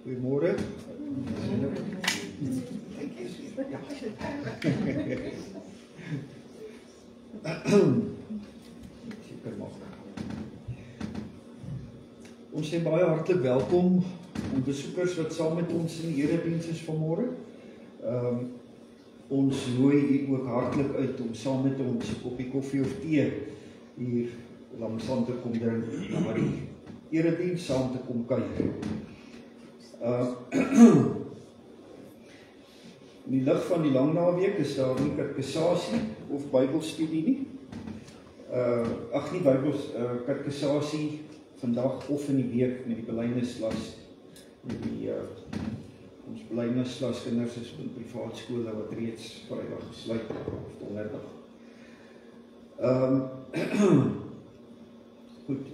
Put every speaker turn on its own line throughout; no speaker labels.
Goeiemôre. Ons sê baie hartlik welkom aan besoekers wat saam met ons in die erediens is vanmôre. Ons nooi u ook hartlik uit om saam met ons op die koffie of tee hier langs aan te kom drink, na die erediens saam te kom kuier. In die lig van die lang naweek is daar nie katekisasie of Bybelstudie nie. Nie katekisasie vandag of in die week met die belydenislas. Ons belydenislas kinders is in privaat skole wat reeds Vrydag gesluit of donderdag. Goed.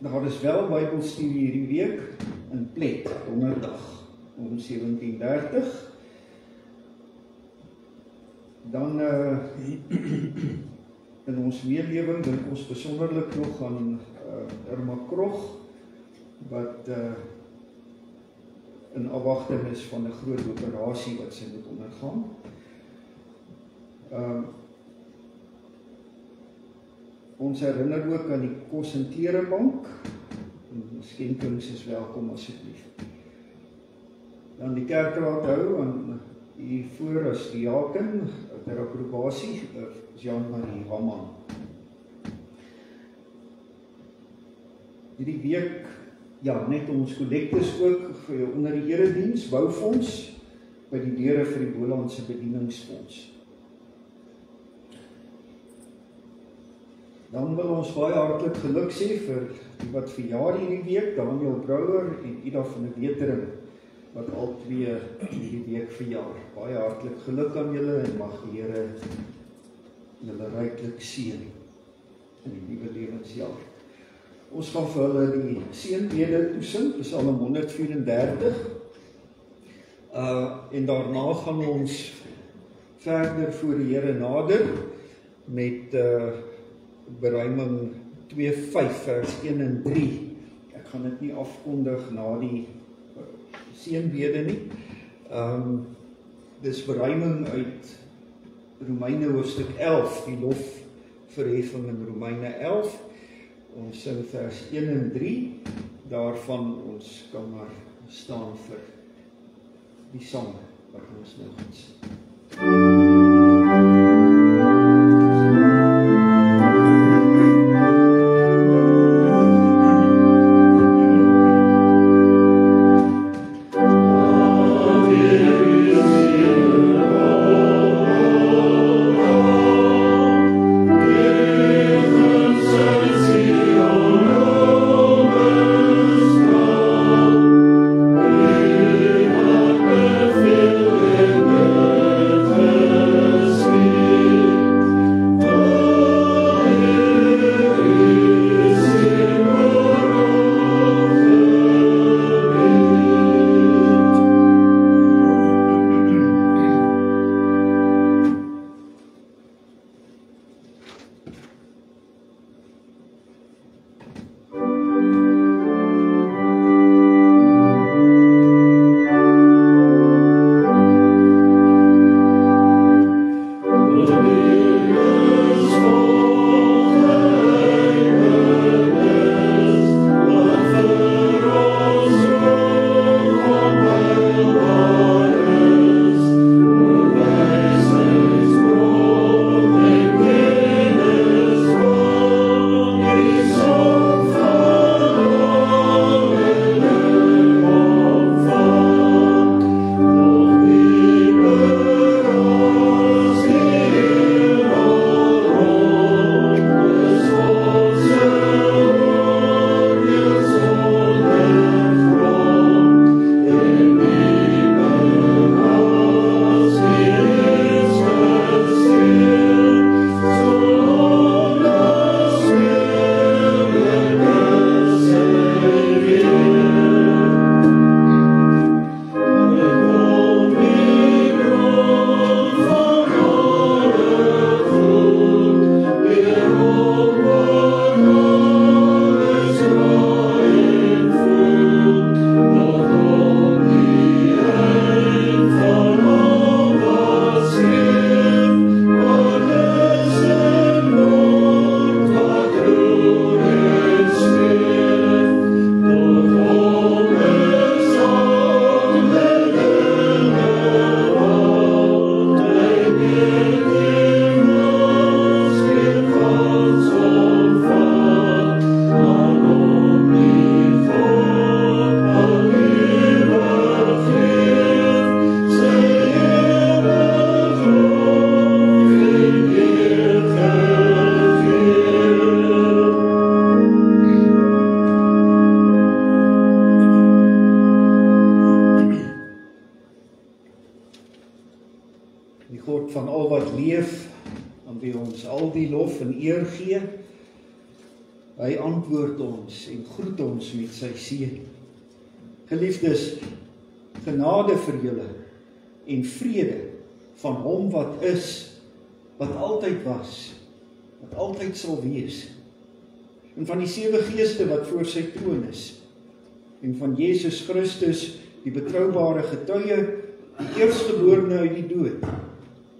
Daar is wel Bybelstudie hierdie week in Plet, donderdag om 17:30. Dan in ons meelewing dink ons besonderlik nog aan Irma Krog, wat in afwagting is van 'n groot operasie wat sy moet ondergaan. Ons herinner ook aan die Kos en Klerebank. Skenkings is welkom asseblief. Dan die kerkraad hou aan u voor as diaken ter approbasie Jean-Marie Hamman. Hierdie week, net ons kollektes ook vir onder die erediens, boufonds by die deure vir die Bolandse bedieningsfonds. Dan wil ons baie hartlik geluk sê vir die wat verjaar hierdie week, Daniel Brouwer en Ida van der Wetering, wat al twee hierdie week verjaar. Baie hartlik geluk aan julle en mag die Here julle ryklik seën in die nuwe lewensjaar. Ons gaan vir hulle die seënbede toesing, Psalm 134. En daarna gaan ons verder voor die Here nader met beruiming 2:5 vers 1 en 3. Ek gaan dit nie afkondig na die seënbede nie. Dis beruiming uit Romeine hoofstuk 11, die lofverheffing in Romeine 11. Ons sing vers 1 en 3, daarvan ons kan maar staan vir die sang wat ons nou gaan sing. Hy antwoord ons en groet ons met sy seën. Geliefdes, genade vir julle en vrede van hom wat is, wat altyd was, wat altyd sal wees, en van die 7 geeste wat voor sy troon is, en van Jesus Christus, die betroubare getuie, die eerstgeborene uit die dood,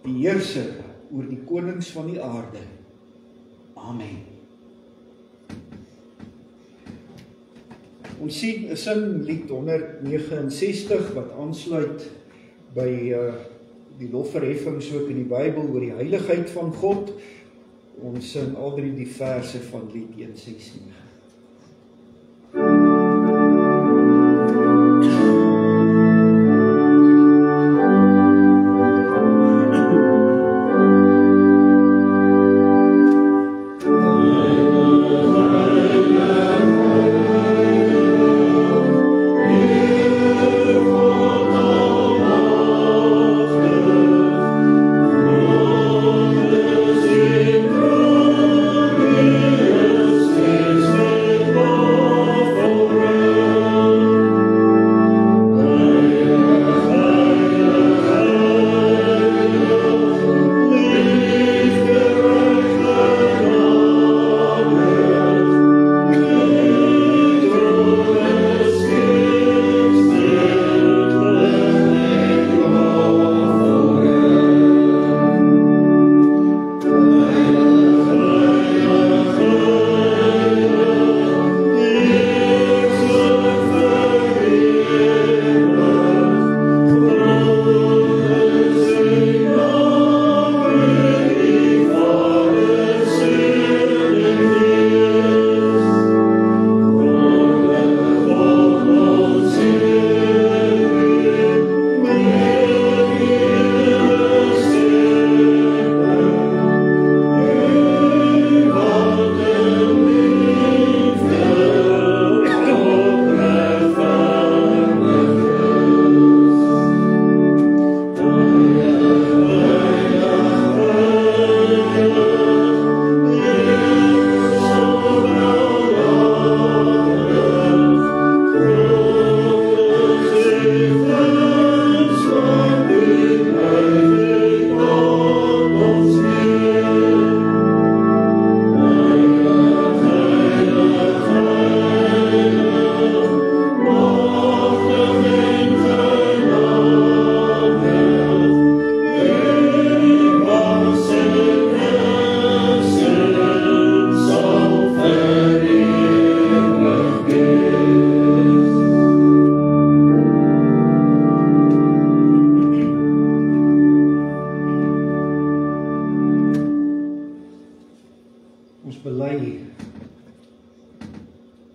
die heerser oor die konings van die aarde. Amen. Ons sien 'n sing lied 169 wat aansluit by die lofverheffings ook in die Bybel oor die heiligheid van God. Ons sing al 3 die verse van lied 169.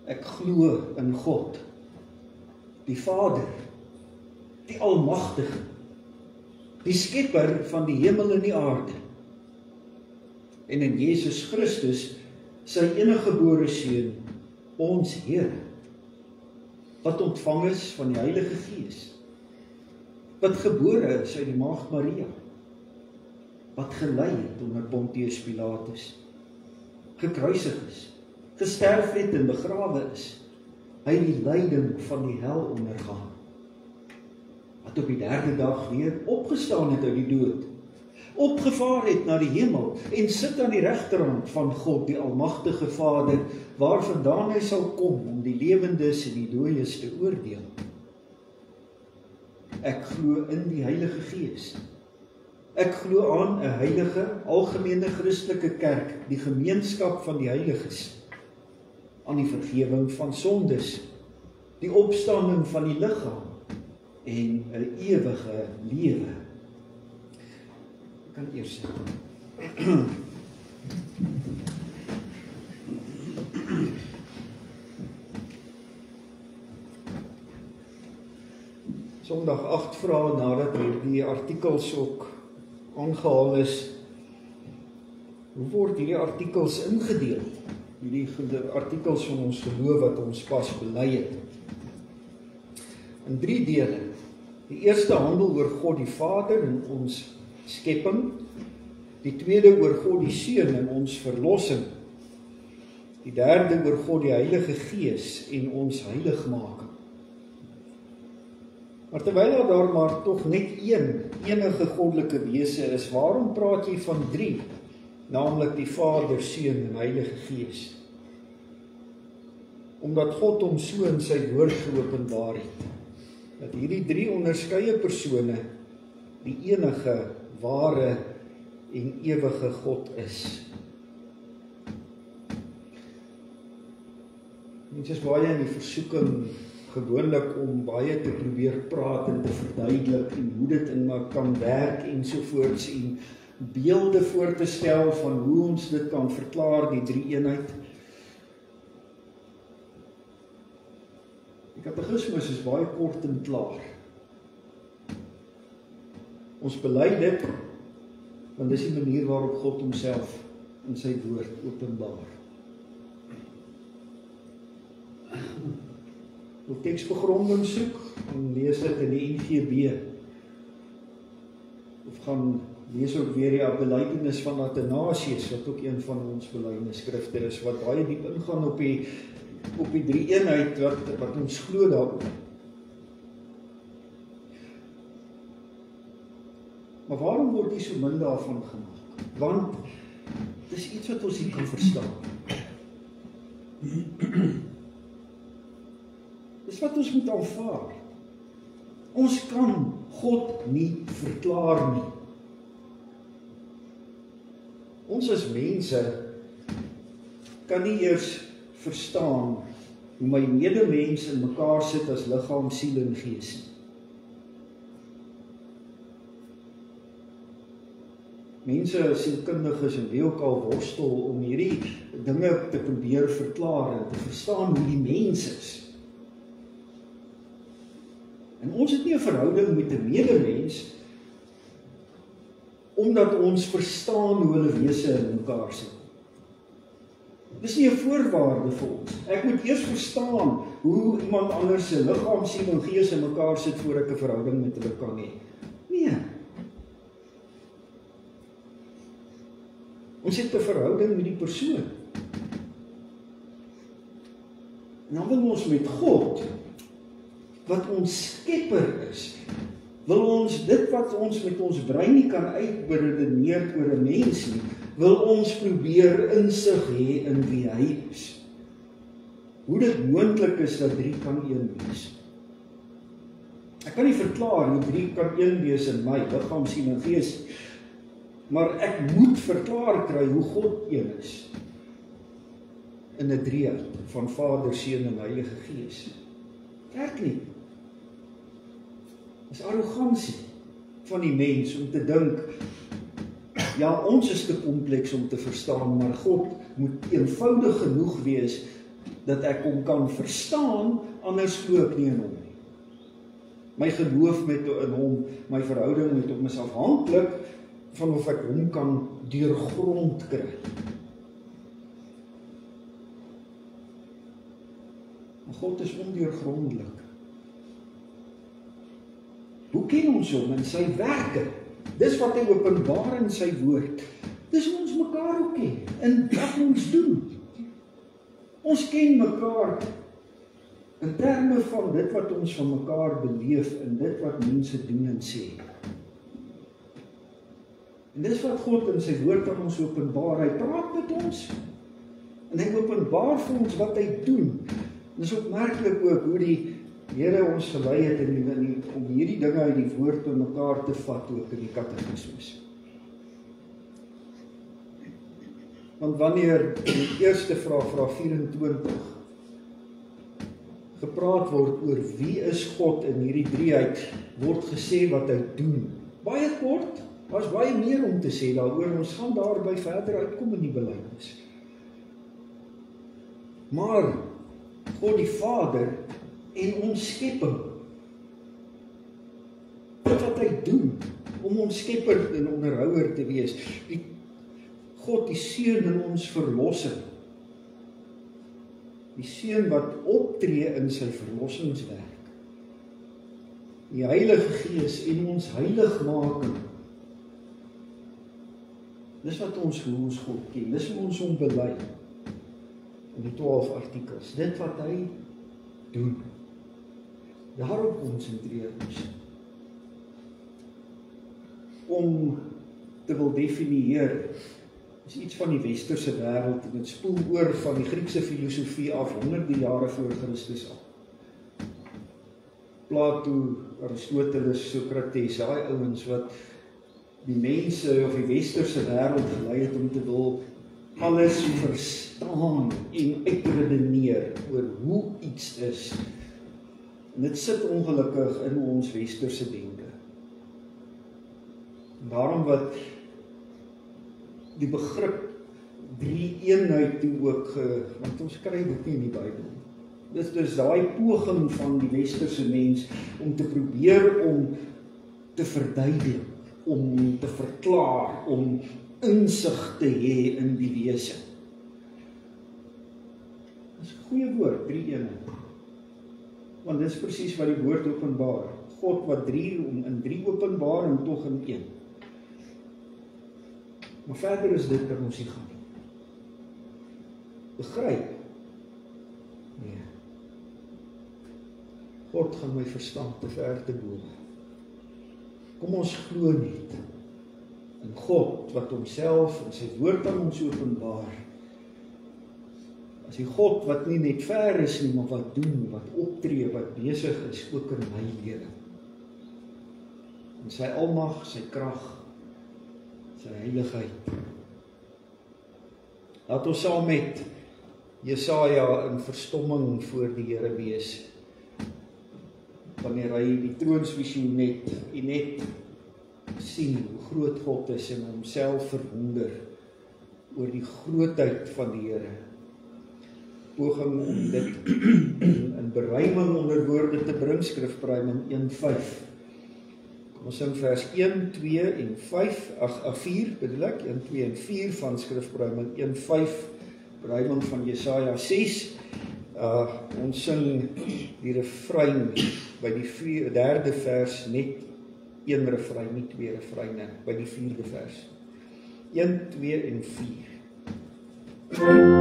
Ek glo in God, die Vader, die Almagtige, die Skepper van die hemel en die aarde, en in Jesus Christus, sy eniggebore Seun, ons Here, wat ontvang is van die Heilige Gees, wat gebore is uit die Maagd Maria, wat gelei het onder Pontius Pilatus, gekruisig is, gesterf het en begrawe is, hy die lyding van die hel ondergaan, wat op die 3de dag weer opgestaan het uit die dood, opgevaar het na die hemel en sit aan die regterhand van God, die Almagtige Vader, waarvandaan hy sal kom om die lewendes en die dooies te oordeel. Ek glo in die Heilige Gees. Ek glo aan 'n heilige, algemene Christelike kerk, die gemeenskap van die heiliges, aan die vergewing van sondes, die opstanding van die liggaam en 'n ewige lewe. kan eers sit. Sondag 8 vrae nadat hierdie artikels ook aangehaal is. Hoe word hierdie artikels ingedeel? Hierdie artikels van ons geloof wat ons pas bely het. In 3 dele. Die eerste handel oor God die Vader en ons skepping. Die tweede oor God die Seun en ons verlossing. Die derde oor God die Heilige Gees en ons heiligmaking. Maar terwyl daar maar tog net enige goddelike wese is, waarom praat jy van 3? Naamlik die Vader, Seun en Heilige Gees. Omdat God hom so in sy woord geopenbaar het, dat hierdie 3 onderskeie persone die enige, ware en ewige God is. Mense is baie in die versoeking gewoonlik om baie te probeer praat en te verduidelik en hoe dit in maar kan werk ensovoorts en beelde voor te stel van hoe ons dit kan verklaar, die 3 eenheid. Die katekismus is baie kort en klaar. Ons bely dit, want dis die manier waarop God homself in sy woord openbaar. Wil teksbegronding soek, en lees dit in die NGB. Of gaan lees ook weer die belydenis van Athanasius, wat ook een van ons belydenisskrifte is, wat baie diep ingaan op die 3 eenheid wat ons glo daaroor. Maar waarom word hier so min daarvan gemaak? Want dis iets wat ons nie kan verstaan. Dis wat ons moet aanvaar. Ons kan God nie verklaar nie. Ons as mense kan nie eers verstaan hoe my medemens in mekaar sit as liggaam, siel en gees nie. Mense, sielkundiges en wie ook al worstel om hierdie dinge te probeer verklaar en te verstaan hoe die mens is. En ons het nie 'n verhouding met 'n medemens omdat ons verstaan hoe hulle wese in mekaar sit. Dis nie 'n voorwaarde vir ons. Ek moet eers verstaan hoe iemand anders se liggaam, siel en gees in mekaar sit voor ek 'n verhouding met hulle kan hê. Nee. Ons het 'n verhouding met die persoon. En dan wil ons met God, wat ons skepper is, wil ons dit wat ons met ons brein nie kan uitberedeneer oor 'n mens nie, wil ons probeer insig hê in wie hy is. Hoe dit moontlik is dat 3 kan 1 wees. Ek kan nie verklaar hoe 3 kan 1 wees in my, liggaam, siel en gees, maar ek moet verklaar kry hoe God 1 is. In 'n drieheid van Vader, Seun en Heilige Gees. Werk nie. Dis arrogansie van die mens om te dink, ja, ons is te kompleks om te verstaan, maar God moet eenvoudig genoeg wees dat ek hom kan verstaan, anders glo ek nie in hom nie. My geloof in hom, my verhouding met hom is afhanklik van of ek hom kan deurgrond kry. Maar God is ondeurgrondelik. Hoe ken ons hom in sy werke? Dis wat hy openbaar in sy woord. Dis hoe ons mekaar ook ken, in wat ons doen. Ons ken mekaar in terme van dit wat ons van mekaar beleef en dit wat mense doen en sê. En dis wat God in sy woord aan ons openbaar. Hy praat met ons en hy openbaar vir ons wat hy doen. En dis opmerklik ook hoe die Here ons gelei het om hierdie dinge uit die woord in mekaar te vat ook in die katekismus. Want wanneer die eerste vraag 24 gepraat word oor wie is God in hierdie drieheid, word gesê wat hy doen. Baie kort, Daar's baie meer om te sê daaroor, ons gaan daarby verder uitkom in die belydenis. Maar God die Vader en ons skepping, wat hy doen, om ons skepper en onderhouer te wees, God die Seun in ons verlossing, die Seun wat optree in sy verlossingswerk, die Heilige Gees en ons heiligmaking, dis wat ons hoe ons God ken, dis hoe ons hom bely, in die 12 artikels, dit wat hy doen, daarop konsentreer ons, om te wil definieer, is iets van die westerse wêreld, en het spoel oor van die Griekse filosofie af, honderde jare voor Christus af. Plato, Aristoteles, Socrates, daai ouens wat die mense of die westerse wêreld gelei het om te wil alles verstaan en uitredeneer oor hoe iets is. En dit sit ongelukkig in ons westerse denke. En daarom wat die begrip drie-eenheid toe ook, want ons kry dit nie in die Bybel. Dis daai poging van die westerse mens om te probeer om te verduidelik, om te verklaar, om insig te hê in die wese. Dis 'n goeie woord, drie-eenheid. Want dis presies wat die woord openbaar. God wat in drie openbaar en tog in een. Maar verder is dit dat ons nie gaan nie. Begryp? Nee. God gaan my verstand te ver te boven. Kom ons glo net in God wat homself en sy woord aan ons openbaar. As die God wat nie net ver is nie, maar wat doen, wat optree, wat besig is, ook in my lewe. En sy almag, sy krag, sy heiligheid. Laat ons saam met Jesaja in verstomming voor die Here wees, wanneer hy die troonsvisioen net sien hoe groot God is en homself verwonder oor die grootheid van die Here. Poging om dit in beruiming onder woorde te bring, skrifberuiming 1:5. Kom ons sing vers 1, 2 en 4 bedoel ek, 1, 2 en 4 van skrifberuiming 1:5, beruiming van Jesaja 6. Ons sing die refrein by die derde vers, net een refrein, nie twee refreine, by die 4de vers. 1, 2 en 4.
Oh,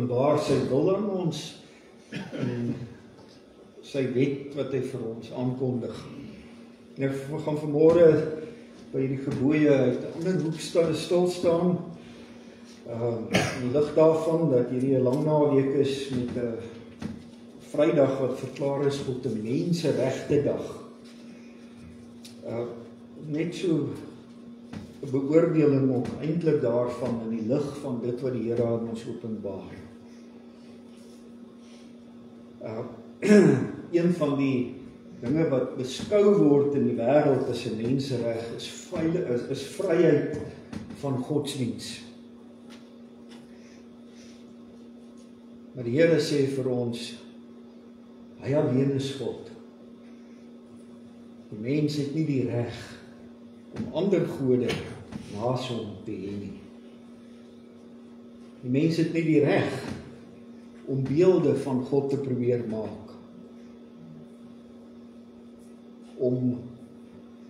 openbaar sy wil aan ons en sy wet wat hy vir ons aankondig. En ek gaan vanmôre by die gebooie uit 'n ander hoek stil staan. In die lig daarvan dat hierdie 'n lang naweek is met 'n Vrydag wat verklaar is tot 'n menseregte dag. Net so 'n beoordeling ook eintlik daarvan in die lig van dit wat die Here aan ons openbaar. Een van die dinge wat beskou word in die wêreld as 'n mensereg is vryheid van godsdiens. Maar die Here sê vir ons, hy alleen is God. Die mens het nie die reg om ander gode naas hom te hê nie. Die mens het nie die reg om beelde van God te probeer maak. Om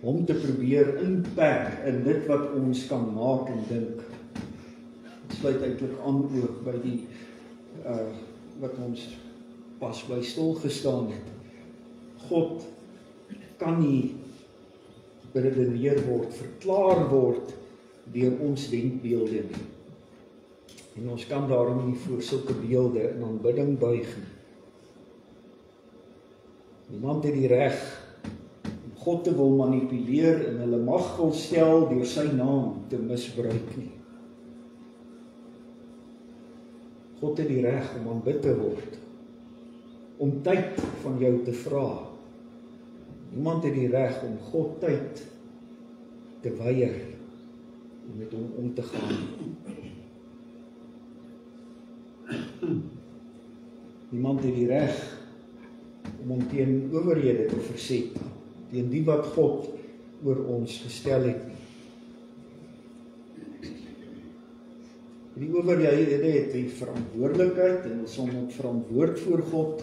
hom te probeer inperk in dit wat ons kan maak en dink. Dit sluit eintlik aan ook by die wat ons pas by stil gestaan het. God kan nie beredeneer word, verklaar word deur ons denkbeelde nie. En ons kan daarom nie voor sulke beelde in aanbidding buig nie. Niemand het die reg om God te wil manipuleer en hulle mag wil stel deur sy naam te misbruik nie. God het die reg om aanbid te word, om tyd van jou te vra. Niemand het die reg om God tyd te weier om met hom om te gaan. Niemand het die reg om hom teen owerhede te verset, teen die wat God oor ons gestel het. Die owerhede het die verantwoordelikheid en ons moet verantwoord voor God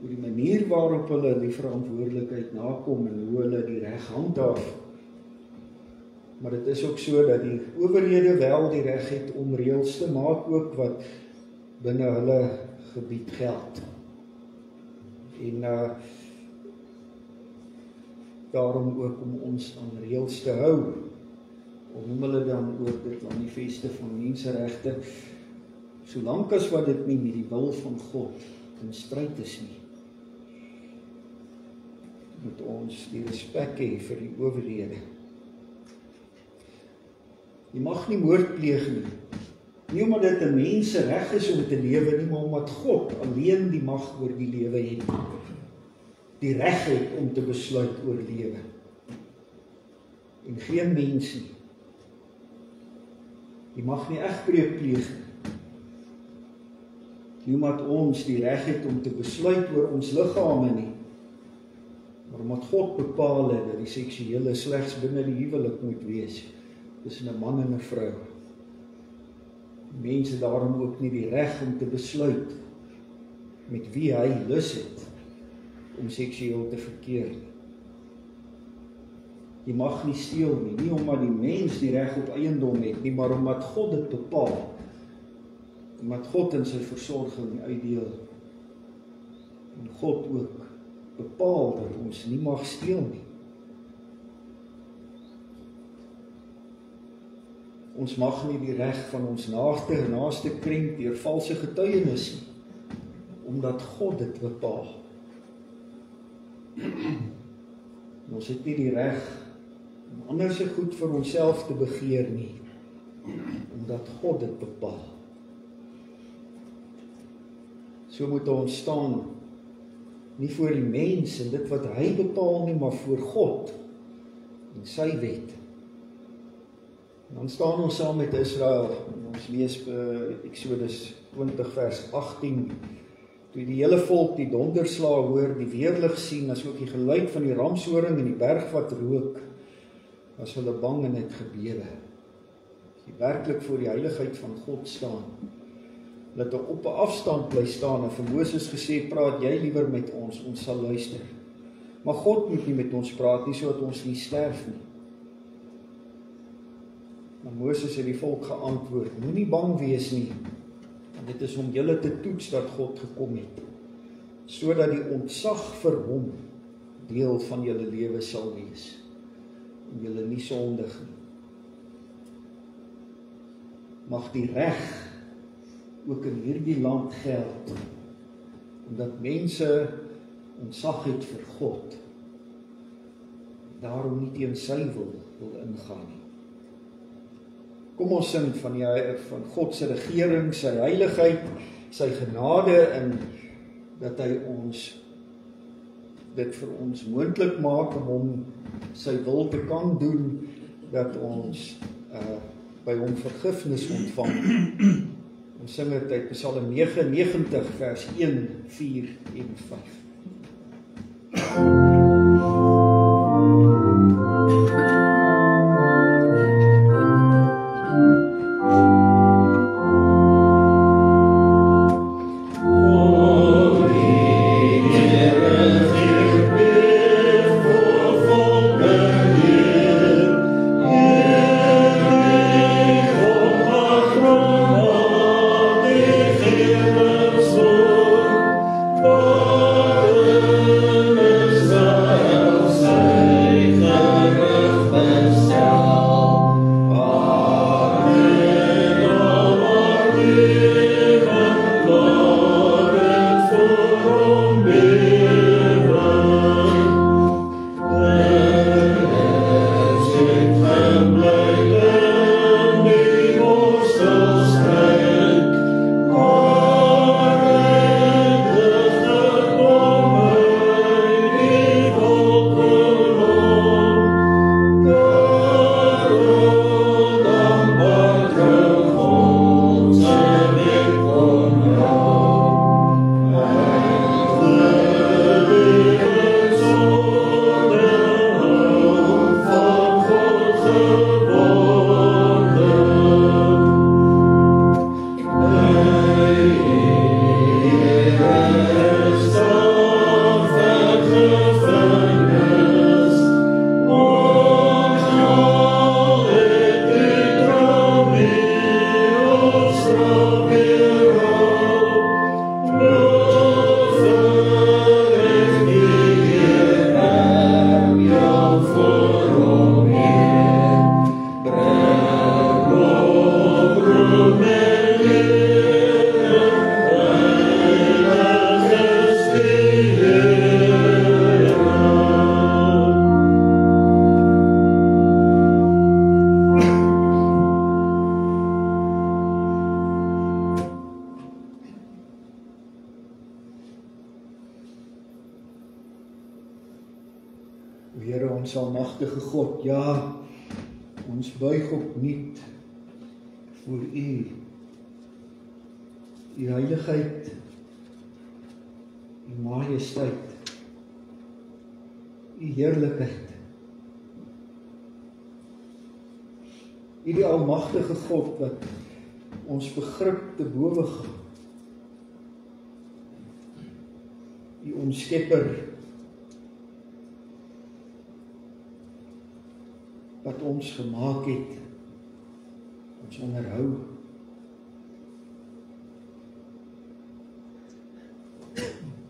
oor die manier waarop hulle die verantwoordelikheid nakom en hoe hulle die reg handhaaf. Maar dit is ook so dat die owerhede wel die reg het om reëls te maak ook wat binne hulle gebied geld. En daarom ook om ons aan reëls te hou. Of noem hulle dan ook dit manifeste van menseregte, solank as wat dit nie met die wil van God in stryd is nie. Moet ons die respek hê vir die owerhede. Jy mag nie moord pleeg nie. Nie omdat dit 'n mensereg is om te lewe nie, maar omdat God alleen die mag oor die lewe het. Die reg het om te besluit oor lewe. En geen mens nie. Jy mag nie egbreuk pleeg nie omdat ons die reg het om te besluit oor ons liggame nie, maar omdat God bepaal het dat die seksuele slegs binne die huwelik moet wees, tussen 'n man en 'n vrou. Mense daarom ook nie die reg om te besluit met wie hy lus het om seksueel te verkeer nie. Jy mag nie steel nie omdat die mens die reg op eiendom het nie, maar omdat God dit bepaal. Omdat God in sy versorging uitdeel. En God ook bepaal dat ons nie mag steel nie. Ons mag nie die reg van ons naaste krenk deur valse getuienis nie, omdat God dit bepaal. Ons het nie die reg om ander se goed vir onsself te begeer nie, omdat God dit bepaal. So moet ons staan, nie voor die mens en dit wat hy bepaal nie, maar voor God en sy wet. En dan staan ons saam met Israel, en ons lees Exodus 20 vers 18, toe die hele volk die donderslae hoor, die weerlig sien, as ook die geluid van die ramshoring en die berg wat rook, was hulle bang en het gebewe. As jy werklik voor die heiligheid van God staan, dat hy op 'n afstand bly staan en vir Moses gesê, praat jy liewer met ons sal luister. Maar God moet nie met ons praat nie, sodat ons nie sterf nie. Maar Moses het die volk geantwoord, moenie bang wees nie, En dit is om julle te toets dat God gekom het, sodat die ontzag vir hom deel van julle lewe sal wees, en julle nie sondig nie. Mag die reg ook in hierdie land geld, omdat mense ontzag het vir God, daarom nie teen sy wil ingaan nie. Kom ons sing van God se regering, sy heiligheid, sy genade, en dat hy dit vir ons moontlik maak om hom sy wil te kan doen, dat ons by hom vergifnis ontvang. Ons sing dit uit Psalm 99 vers 1, 4 en 5. Here, ons almagtige God, ja, ons buig opnuut voor U, U heiligheid, U majesteit, U heerlikheid. U die almagtige God wat ons begrip te bowe gaan. U ons Skepper, wat ons gemaak het, ons onderhou.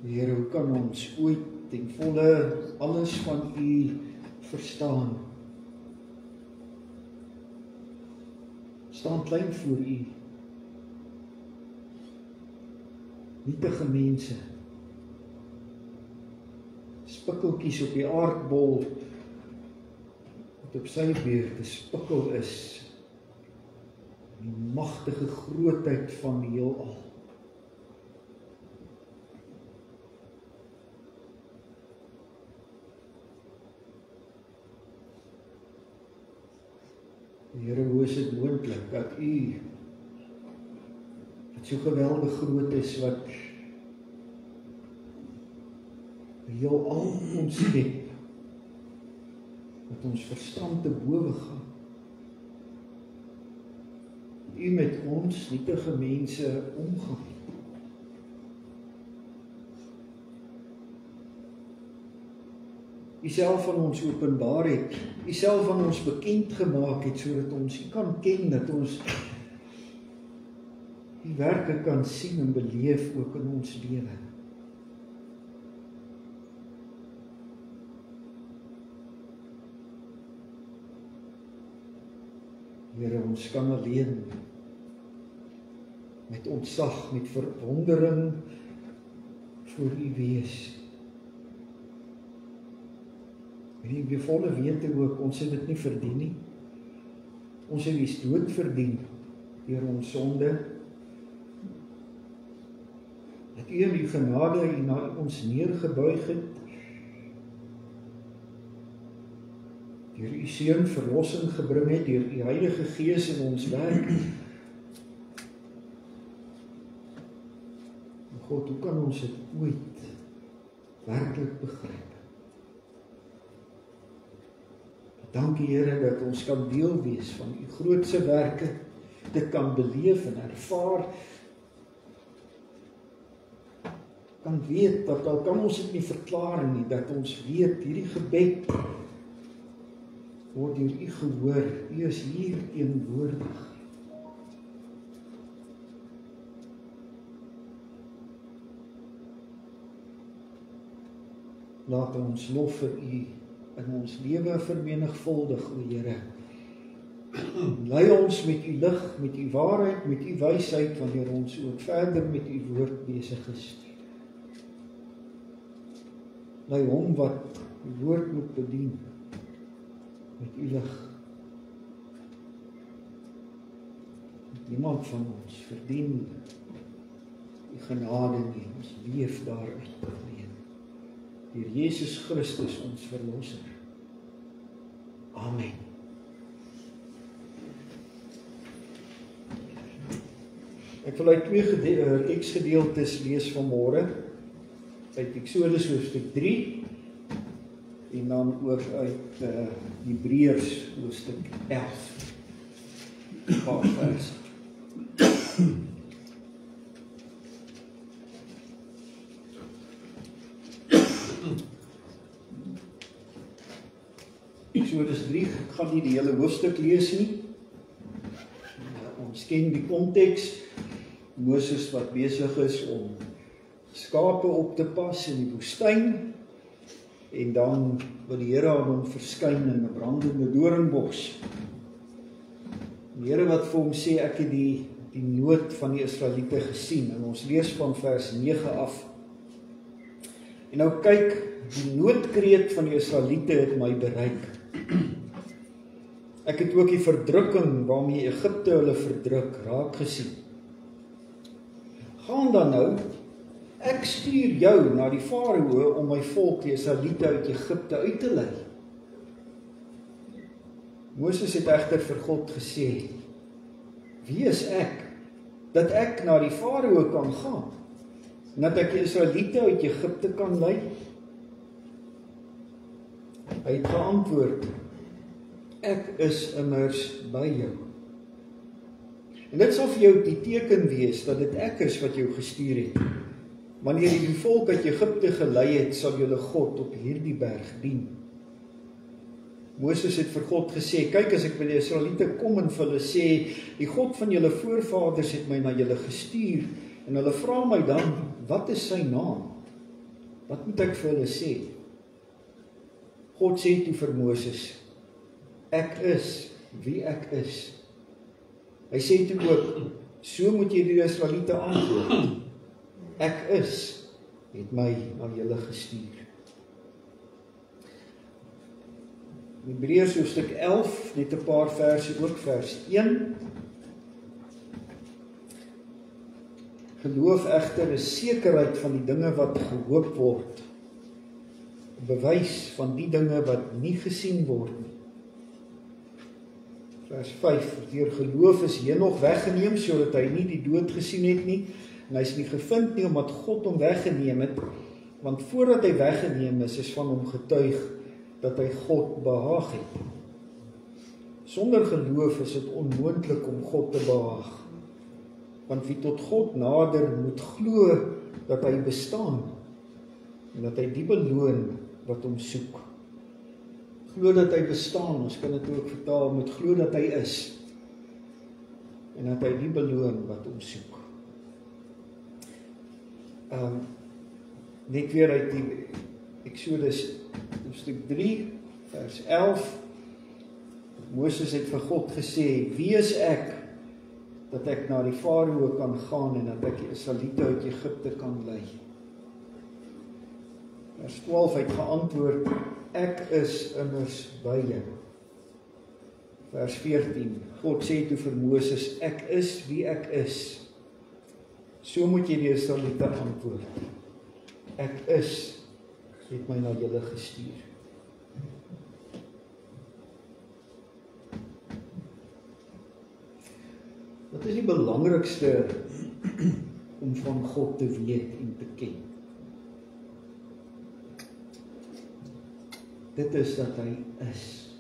Here, hoe kan ons ooit ten volle alles van U verstaan? Staan klein voor U. Nietige mense, spikkeltjies op die aardbol, wat op sy beurt 'n spikkel is, die magtige grootheid van die heelal. Here, hoe is dit moontlik dat U, wat so geweldig groot is, wat die heelal omskep, wat ons verstand te bowe gaan, U met ons nietige mense omgaan. U self aan ons openbaar het, U self aan ons bekend gemaak het, sodat ons U kan ken, dat ons die werke kan sien en beleef ook in ons lewe. Here, ons kan alleen met ontzag, met verwondering voor U wees. En die volle wete ook, ons het dit nie verdien nie. Ons het die dood verdien deur ons sonde. Dat U in die genade na ons neergebuig het. Deur U Seun verlossing gebring het, deur U Heilige Gees in ons werk. God, hoe kan ons dit ooit werklik begryp? Dankie Here dat ons kan deel wees van U grootse werke, dit kan beleef en ervaar, kan weet, dat al kan ons dit nie verklaar nie, dat ons weet, hierdie gebed word deur U gehoor, U is hier teenwoordig. Laat ons lof vir U in ons lewe vermenigvuldig, o Here. Lei ons met U lig, met U waarheid, met U wysheid, wanneer ons ook verder met U woord besig is. Lei hom wat U woord moet bedien, met U lig. Niemand van ons verdien U genade nie, ons leef daaruit alleen. Deur Jesus Christus ons verlosser. Amen. Ek wil uit 2 teksgedeeltes lees vanmôre, uit Eksodus hoofstuk 3 en dan ook uit Hebreërs hoofstuk 11. 'n paar verse. Eksodus 3, ek gaan nie die hele hoofstuk lees nie. Ons ken die konteks. Moses wat besig is om skape op te pas in die woestyn, en dan wil die Here aan hom verskyn in 'n brandende doringbos. Die Here wat vir hom sê, ek het die nood van die Israeliete gesien, en ons lees van vers 9 af. En nou kyk, die noodkreet van die Israeliete het my bereik. Ek het ook die verdrukking waarmee Egipte hulle verdruk raak gesien. Gaan dan nou, ek stuur jou na die Farao om my volk die Israeliete uit Egipte uit te lei. Moses het egter vir God gesê, wie is ek, dat ek na die Farao kan gaan, en dat ek die Israeliete uit Egipte kan lei? Hy het geantwoord, ek is immers by jou. En dit sal vir jou die teken wees, dat dit ek is wat jou gestuur het. Wanneer jy die volk uit Egipte gelei het, sal julle God op hierdie berg dien. Moses het vir God gesê, kyk, as ek by die Israeliete kom en vir hulle sê, die God van julle voorvaders het my na julle gestuur, en hulle vra my dan, wat is sy naam? Wat moet ek vir hulle sê? God sê toe vir Moses, ek is wie ek is. Hy sê toe ook, so moet jy die Israeliete antwoord. Ek is, het my na julle gestuur. Hebreërs hoofstuk 11, net 'n paar verse, ook vers 1. Geloof egter is sekerheid van die dinge wat gehoop word, bewys van die dinge wat nie gesien word nie. Vers 5, deur geloof is Henog weggeneem, sodat hy nie die dood gesien het nie, en hy is nie gevind nie, omdat God hom weggeneem het, want voordat hy weggeneem is van hom getuig, dat hy God behaag het. Sonder geloof is dit onmoontlik om God te behaag, want wie tot God nader moet glo, dat hy bestaan, en dat hy die beloon wat hom soek. Glo dat hy bestaan, ons kan dit ook vertaal met glo dat hy is, en dat hy die beloon wat hom soek. Net weer uit die Exodus hoofstuk 3 vers 11. Moses het vir God gesê, wie is ek dat ek na die Farao kan gaan en dat ek die Israeliete uit Egipte kan lei? Vers 12 het geantwoord, ek is immers by jou. Vers 14, God sê toe vir Moses, ek is wie ek is. So moet jy die Israeliete antwoord. Ek is, het my na julle gestuur. Wat is die belangrikste om van God te weet en te ken? Dit is dat hy is.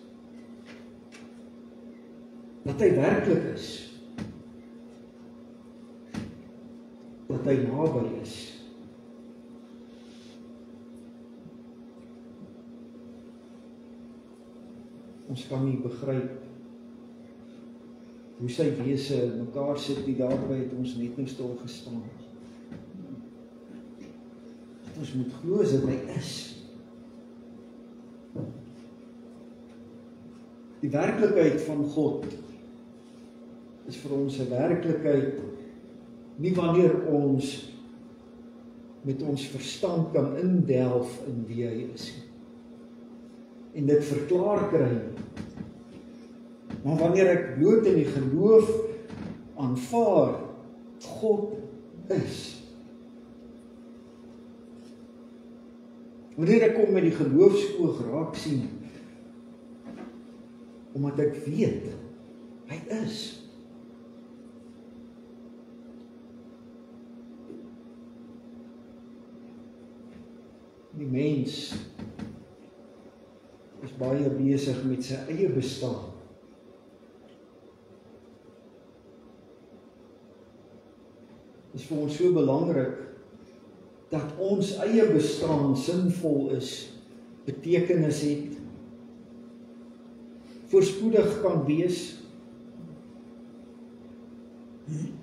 Dat hy werklik is. Dat hy naby is. Ons kan nie begryp hoe sy wese in mekaar sit nie, daarby het ons net nou stil gestaan. Ons moet glo dat hy is. Die werklikheid van God is vir ons 'n werklikheid nie wanneer ons met ons verstand kan indelf in wie hy is en dit verklaar kry. Maar wanneer ek bloot in die geloof aanvaar, God is. Wanneer ek kom met die geloofsoog raak sien, omdat ek weet, hy is. Die mens is baie besig met sy eie bestaan. Dit is vir ons so belangrik dat ons eie bestaan sinvol is, betekenis het, voorspoedig kan wees.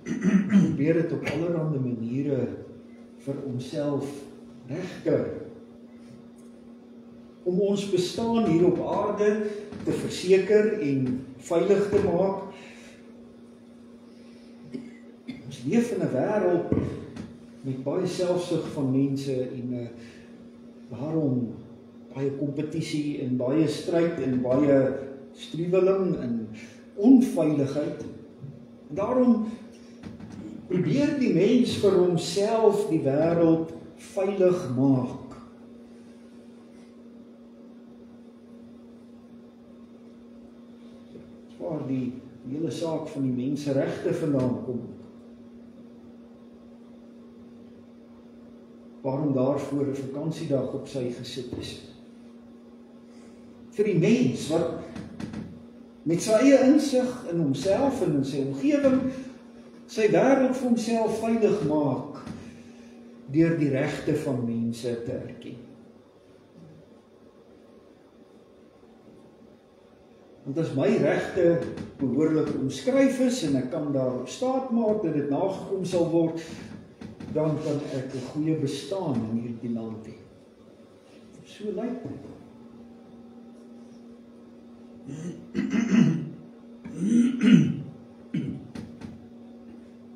Probeer dit op allerlei maniere vir onsself regkry. Om ons bestaan hier op aarde te verseker en veilig te maak. Ons leef in 'n wêreld met baie selfsug van mense en daarom baie kompetisie en baie stryd en baie struweling en onveiligheid. En daarom probeer die mens vir homself die wêreld veilig maak. Waar die hele saak van die menseregte vandaan kom. Waarom daarvoor 'n vakansiedag op sy gesit is. Vir die mens wat met sy eie insig in homself en in sy omgewing sy wêreld vir homself veilig maak deur die regte van mense te erken. Want as my regte behoorlik omskryf is en ek kan daarop staat maak dat dit nagekom sal word, dan kan ek 'n goeie bestaan in hierdie land hê. So lyk dit.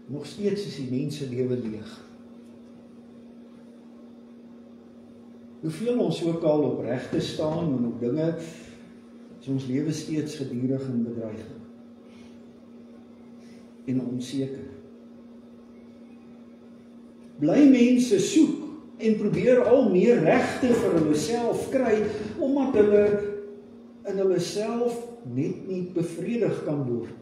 Nog steeds is die mense lewe leeg. Hoeveel ons ook al op regte staan en op dinge, is ons lewe steeds gedurig in bedreiging. En onseker. Bly mense soek en probeer al meer regte vir hulle self kry, omdat hulle in hulle self net nie bevredig kan word.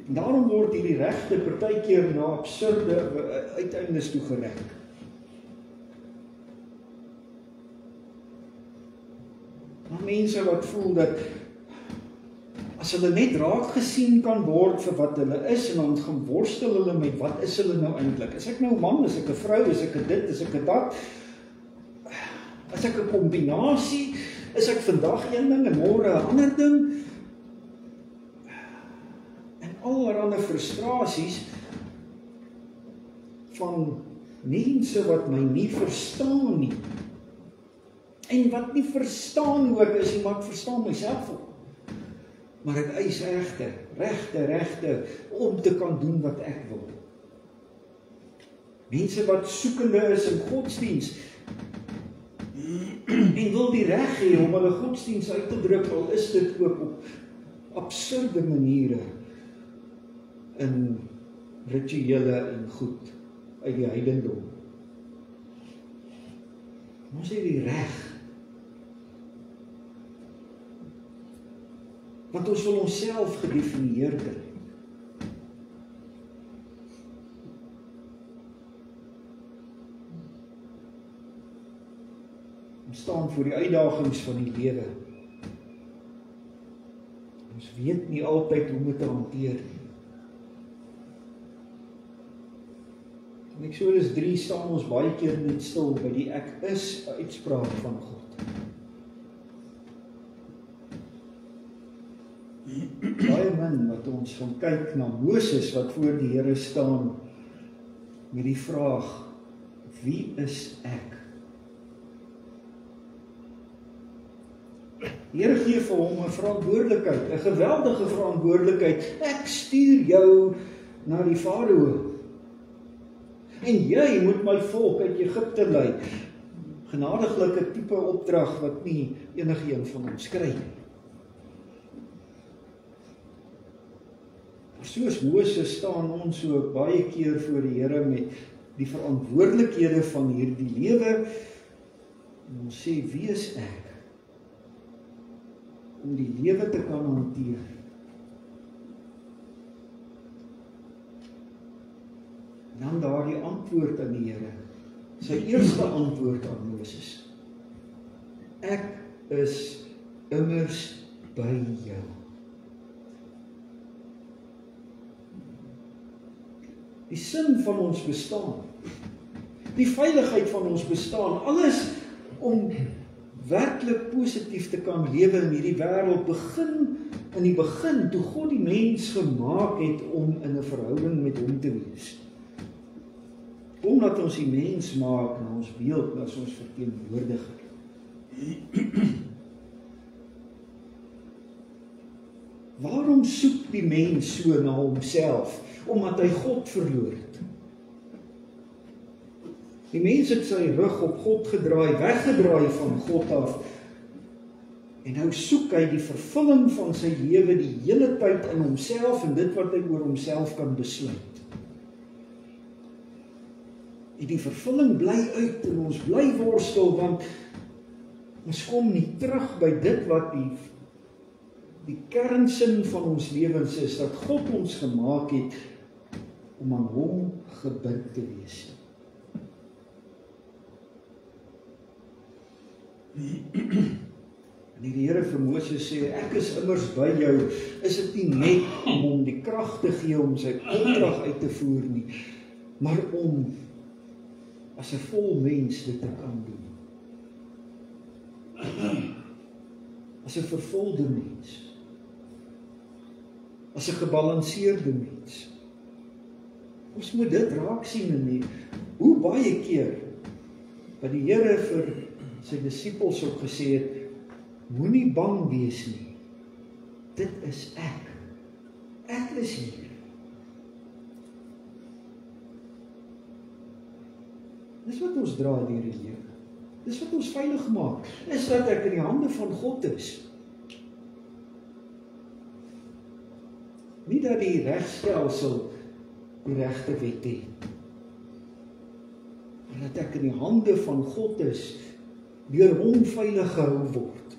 En daarom word hierdie regte partykeer na absurde uiteindes toe gerek. Maar mense wat voel dat as hulle net raak gesien kan word vir wat hulle is, en dan gaan worstel hulle met wat is hulle nou eintlik? Is ek nou 'n man, is ek 'n vrou, is ek 'n dit, is ek 'n dat? Is ek 'n kombinasie? Is ek vandag een ding en môre 'n ander ding? En allerlei frustrasies van mense wat my nie verstaan nie. En wat nie verstaan hoe ek is nie, maar ek verstaan myself ook. Maar ek eis regte om te kan doen wat ek wil. Mense wat soekende is in godsdiens en wil die reg hê om hulle godsdiens uit te druk, al is dit ook op absurde maniere in rituele en goed uit die heidendom. Ons het die reg. Want ons wil onsself gedefinieer kry. Ons staan voor die uitdagings van die lewe. Ons weet nie altyd hoe om dit te hanteer nie. In Eksodus 3 staan ons baie keer net stil by die ek is uitspraak van God. Baie min wat ons gaan kyk na Moses wat voor die Here staan met die vraag, wie is ek? Die Here gee vir hom 'n verantwoordelikheid, 'n geweldige verantwoordelikheid. Ek stuur jou na die Farao. En jy moet my volk uit Egipte lei. Genadiglike tipe opdrag wat nie enigiemand van ons kry nie. Soos Moses staan ons so baie keer voor die Here met die verantwoordelikhede van hierdie lewe. En ons sê, wie is ek? Om die lewe te kan hanteer. En dan daardie antwoord aan die Here. Sy eerste antwoord aan Moses. Ek is immers by jou. Die sin van ons bestaan, die veiligheid van ons bestaan, alles om werklik positief te kan lewe in hierdie wêreld, begin in die begin, toe God die mens gemaak het om in 'n verhouding met hom te wees. Omdat ons die mens maak na ons beeld, as ons verteenwoordiger. Waarom soek die mens so na homself? Omdat hy God verloor het. Die mens het sy rug op God gedraai, weggedraai van God af. En nou soek hy die vervulling van sy lewe die hele tyd in homself en dit wat hy oor homself kan besluit. En die vervulling bly uit en ons bly worstel, want ons kom nie terug by dit wat die kernsin van ons lewens is, dat God ons gemaak het om aan hom gebind te wees. En die Here vir Moses sê, ek is immers by jou, is dit nie net om hom die krag te gee om sy opdrag uit te voer nie, maar om as 'n vol mens dit te kan doen. As 'n vervulde mens. As 'n gebalanseerde mens. Ons moet dit raak sien in die, hoe baie keer wat die Here vir sy disippels ook gesê het, moenie bang wees nie. Dit is ek. Ek is hier. Dis wat ons dra deur die lewe. Dis wat ons veilig maak. Is dat ek in die hande van God is. Nie dat die regstelsel die regte wet het. Maar dat ek in die hande van God is, deur hom veilig gehou word.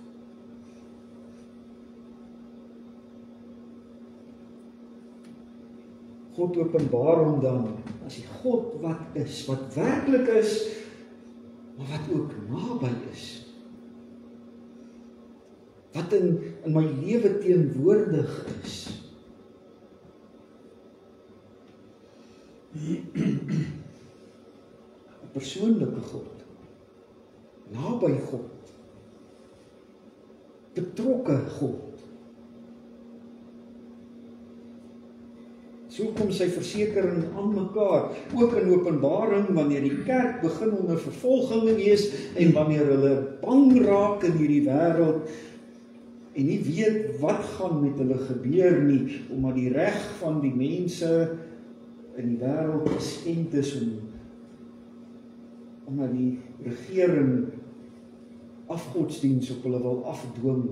God openbaar hom dan as die God wat is, wat werklik is, maar wat ook naby is. Wat in my lewe teenwoordig is. 'n persoonlike God, naby God, betrokke God. So kom sy versekering aan mekaar, ook in Openbaring, wanneer die kerk begin onder vervolging wees, en wanneer hulle bang raak in hierdie wêreld, en nie weet wat gaan met hulle gebeur nie, omdat die reg van die mense in die wêreld geskend is, omdat die regering afgodsdiens op hulle wil afdwing.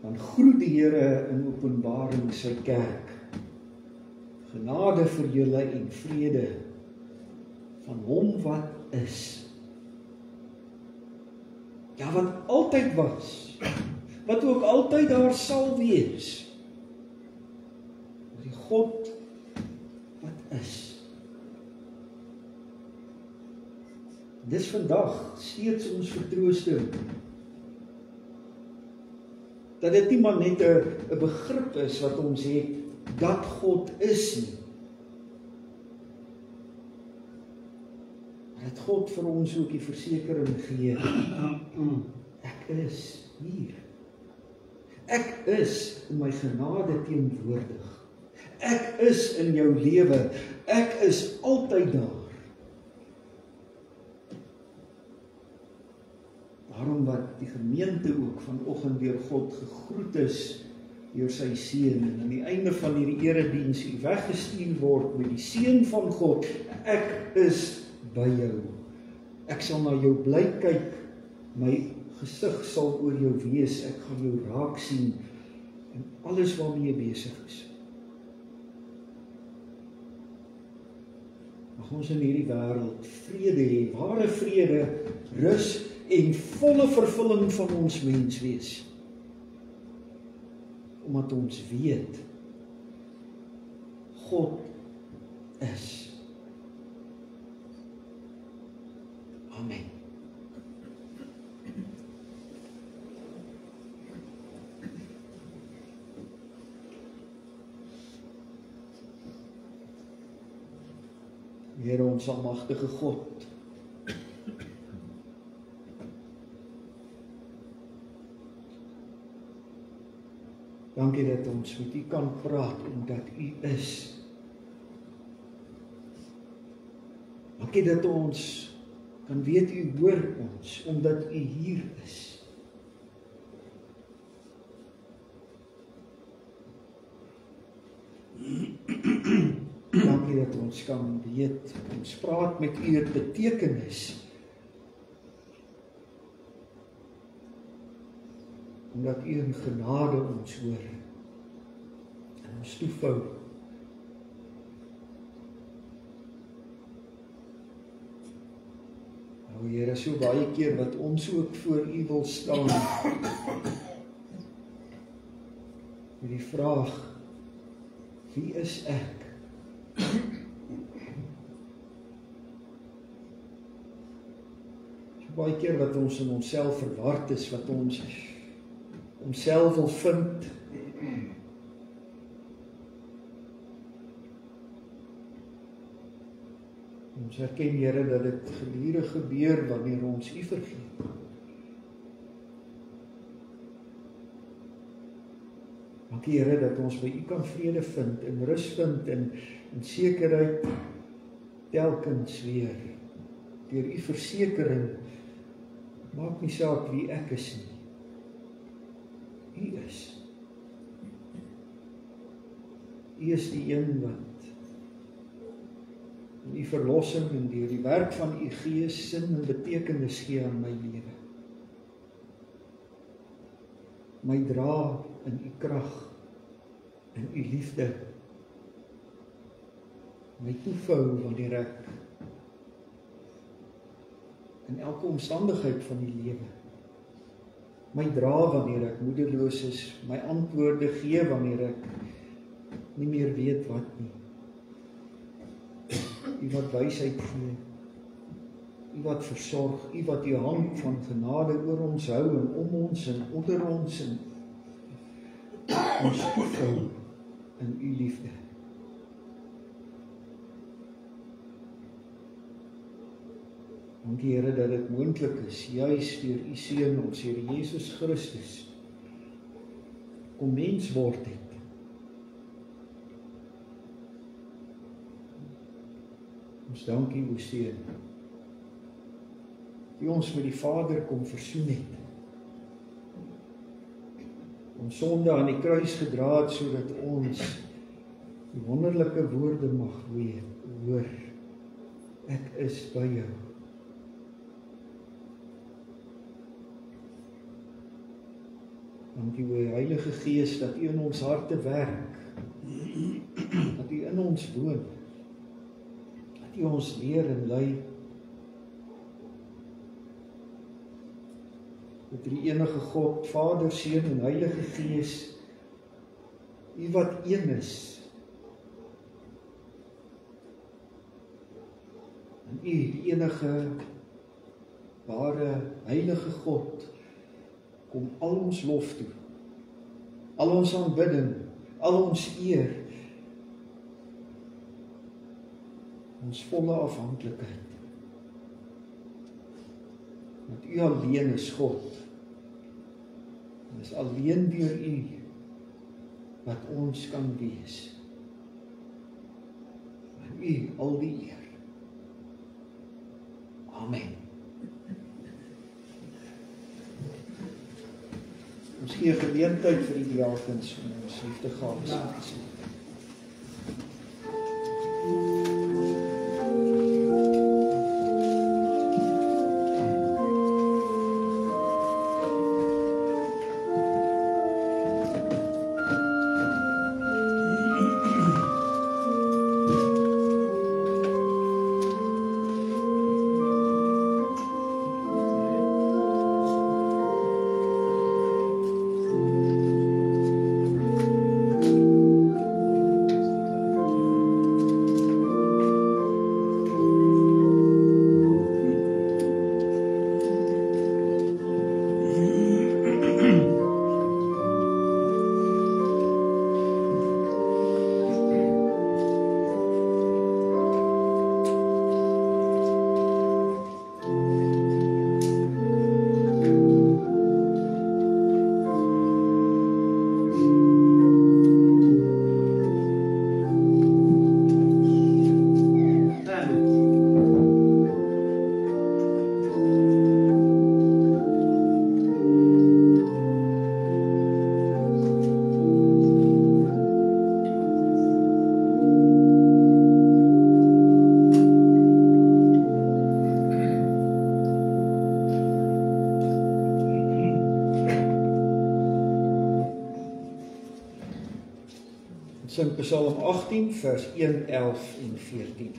Dan groet die Here in Openbaring sy kerk. Genade vir julle en vrede van hom wat is. Ja, wat altyd was, wat ook altyd daar sal wees. Die God wat is. Dis vandag steeds ons vertroosting. Dat dit nie maar net 'n begrip is wat ons het, dat God is nie. Maar dat God vir ons ook die versekering gee, ek is hier. Ek is in my genade teenwoordig. Ek is in jou lewe. Ek is altyd daar. Daarom wat die gemeente ook vanoggend deur God gegroet is deur sy seun, en aan die einde van hierdie erediens u weggestuur word met die seun van God. Ek is by jou. Ek sal na jou bly kyk. My gesig sal oor jou wees. Ek gaan jou raak sien in alles waarmee jy besig is. Mag ons in hierdie wêreld vrede hê, ware vrede, rus en volle vervulling van ons mens wees. Omdat ons weet, God is. Amen. Here ons almagtige God, dankie dat ons met u kan praat, omdat u is. Dankie dat ons kan weet u hoor ons, omdat u hier is. Dankie dat ons kan weet, ons praat met u het betekenis, omdat u in genade ons hoor en ons toevou. Nou Here, so baie keer wat ons ook voor u wil staan met die vraag, wie is ek? So baie keer wat ons in onsself verward is, wat ons onsself wil vind. Ons erken, Here, dat dit gedurig gebeur wanneer ons u vergeet. Dankie, Here, dat ons by u kan vrede vind en rus vind en sekerheid telkens weer. Deur u versekering, maak nie saak wie ek is nie. U is. U is die een wat in u verlossing en deur die werk van u Gees sin en betekenis gee aan my lewe. My dra in u krag, in u liefde. My toevou wanneer ek in elke omstandigheid van die lewe. My dra wanneer ek moedeloos is, my antwoorde gee wanneer ek nie meer weet wat nie. U wat wysheid gee, u wat versorg, u wat u hand van genade oor ons hou en om ons en onder ons en ons toevou in u liefde. Dankie, Here, dat dit moontlik is, juis deur u Seun, ons Here Jesus Christus, kom mens word het. Ons dankie o Seun, die ons met die Vader kom versoen het. Ons sonde aan die kruis gedra het, sodat ons die wonderlike woorde mag hoor. Ek is by jou. Dankie o Heilige Gees, dat U in ons harte werk, dat U in ons woon, dat U ons leer en lei, dat die enige God, Vader, Seun en Heilige Gees, U wat een is, en U, die enige ware Heilige God, kom al ons lof toe, al ons aanbidding, al ons eer, ons volle afhanklikheid. Want U alleen is God, en is alleen deur U wat ons kan wees. En U al die eer. Amen. Ons gee geleentheid vir die diakens om ons liefdegawes te sien. Sing Psalm 18 vers 1, 11 en 14.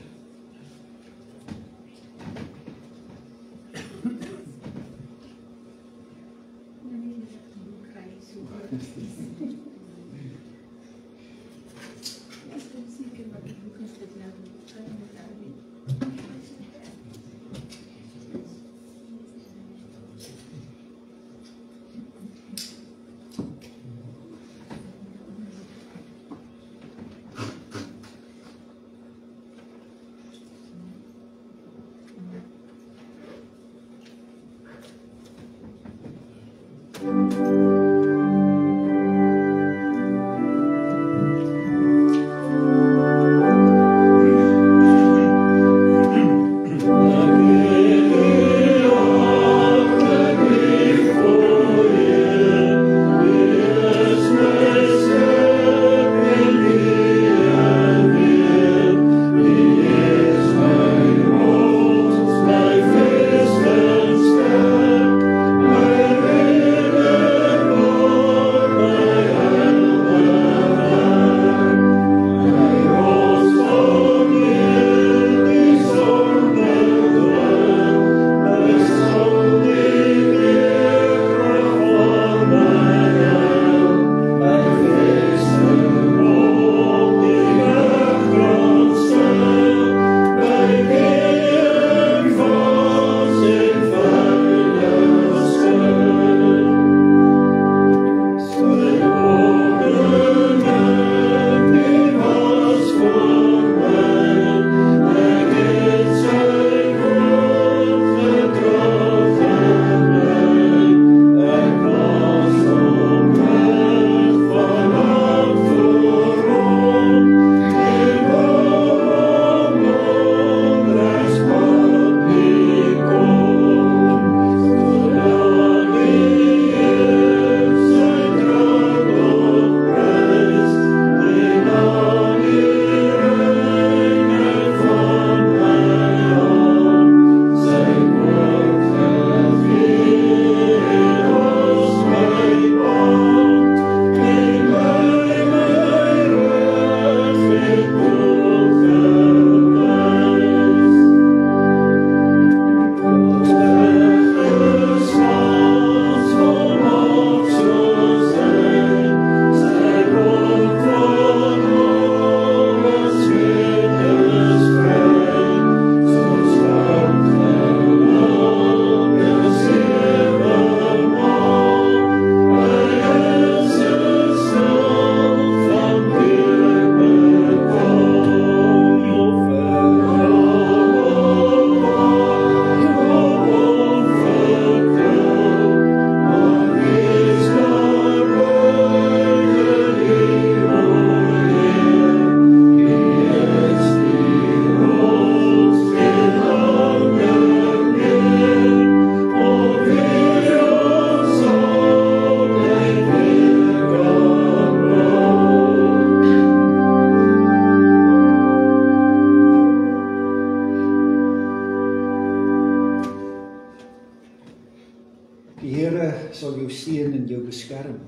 jou seën en jou beskerm.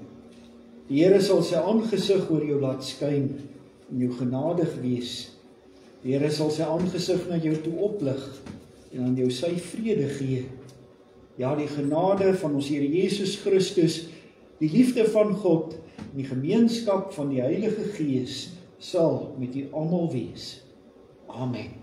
Die Here sal sy aangesig oor jou laat skyn en jou genadig wees. Die Here sal sy aangesig na jou toe oplig en aan jou sy vrede gee. Ja, die genade van ons Here Jesus Christus, die liefde van God en die gemeenskap van die Heilige Gees sal met u almal wees. Amen.